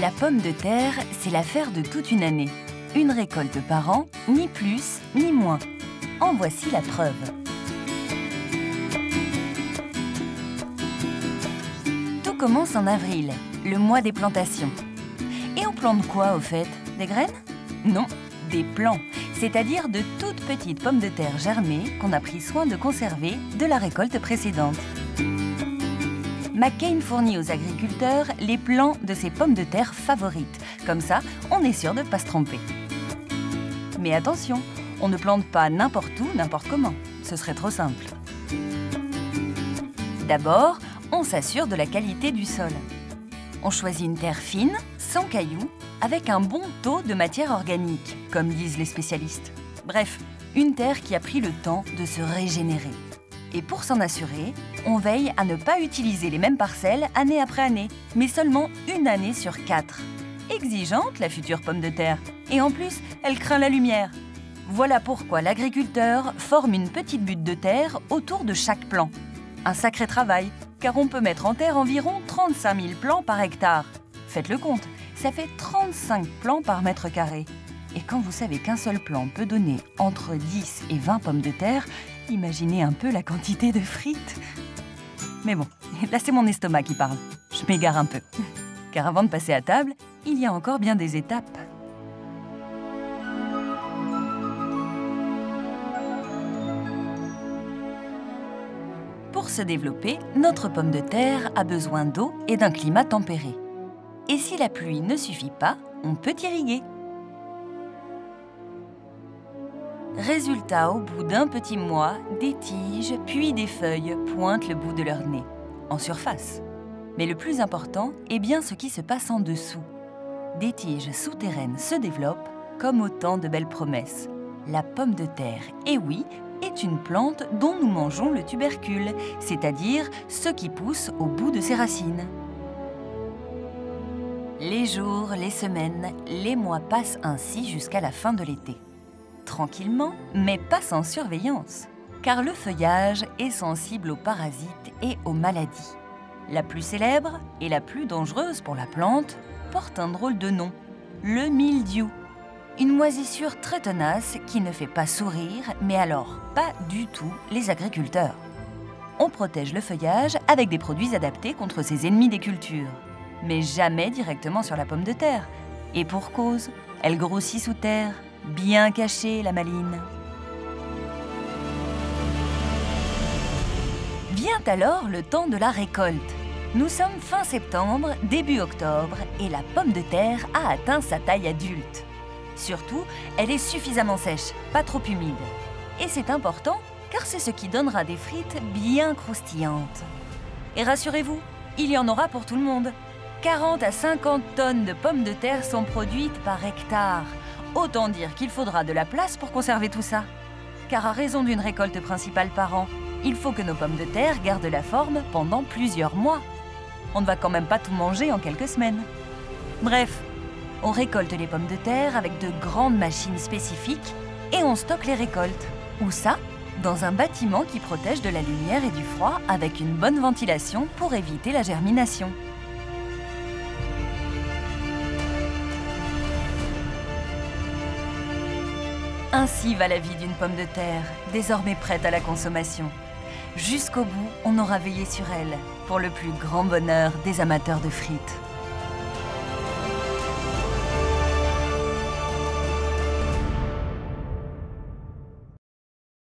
La pomme de terre, c'est l'affaire de toute une année. Une récolte par an, ni plus ni moins. En voici la preuve. Tout commence en avril, le mois des plantations. Et on plante quoi au fait? Des graines? Non, des plants, c'est-à-dire de toutes petites pommes de terre germées qu'on a pris soin de conserver de la récolte précédente. McCain fournit aux agriculteurs les plants de ses pommes de terre favorites. Comme ça, on est sûr de ne pas se tromper. Mais attention, on ne plante pas n'importe où, n'importe comment. Ce serait trop simple. D'abord, on s'assure de la qualité du sol. On choisit une terre fine, sans cailloux, avec un bon taux de matière organique, comme disent les spécialistes. Bref, une terre qui a pris le temps de se régénérer. Et pour s'en assurer, on veille à ne pas utiliser les mêmes parcelles année après année, mais seulement une année sur 4. Exigeante, la future pomme de terre. Et en plus, elle craint la lumière. Voilà pourquoi l'agriculteur forme une petite butte de terre autour de chaque plant. Un sacré travail, car on peut mettre en terre environ 35 000 plants par hectare. Faites le compte, ça fait 35 plants par mètre carré. Et quand vous savez qu'un seul plant peut donner entre 10 et 20 pommes de terre, imaginez un peu la quantité de frites. Mais bon, là c'est mon estomac qui parle. Je m'égare un peu. Car avant de passer à table, il y a encore bien des étapes. Pour se développer, notre pomme de terre a besoin d'eau et d'un climat tempéré. Et si la pluie ne suffit pas, on peut irriguer. Résultat, au bout d'un petit mois, des tiges puis des feuilles pointent le bout de leur nez, en surface. Mais le plus important est bien ce qui se passe en dessous. Des tiges souterraines se développent comme autant de belles promesses. La pomme de terre, et oui, est une plante dont nous mangeons le tubercule, c'est-à-dire ce qui pousse au bout de ses racines. Les jours, les semaines, les mois passent ainsi jusqu'à la fin de l'été. Tranquillement, mais pas sans surveillance, car le feuillage est sensible aux parasites et aux maladies. La plus célèbre et la plus dangereuse pour la plante porte un drôle de nom, le mildiou. Une moisissure très tenace qui ne fait pas sourire, mais alors pas du tout les agriculteurs. On protège le feuillage avec des produits adaptés contre ces ennemis des cultures, mais jamais directement sur la pomme de terre. Et pour cause, elle grossit sous terre, bien cachée, la maline. Vient alors le temps de la récolte. Nous sommes fin septembre, début octobre, et la pomme de terre a atteint sa taille adulte. Surtout, elle est suffisamment sèche, pas trop humide. Et c'est important, car c'est ce qui donnera des frites bien croustillantes. Et rassurez-vous, il y en aura pour tout le monde. 40 à 50 tonnes de pommes de terre sont produites par hectare. Autant dire qu'il faudra de la place pour conserver tout ça. Car à raison d'une récolte principale par an, il faut que nos pommes de terre gardent la forme pendant plusieurs mois. On ne va quand même pas tout manger en quelques semaines. Bref, on récolte les pommes de terre avec de grandes machines spécifiques et on stocke les récoltes. Où ça? Dans un bâtiment qui protège de la lumière et du froid avec une bonne ventilation pour éviter la germination. Ainsi va la vie d'une pomme de terre, désormais prête à la consommation. Jusqu'au bout, on aura veillé sur elle, pour le plus grand bonheur des amateurs de frites.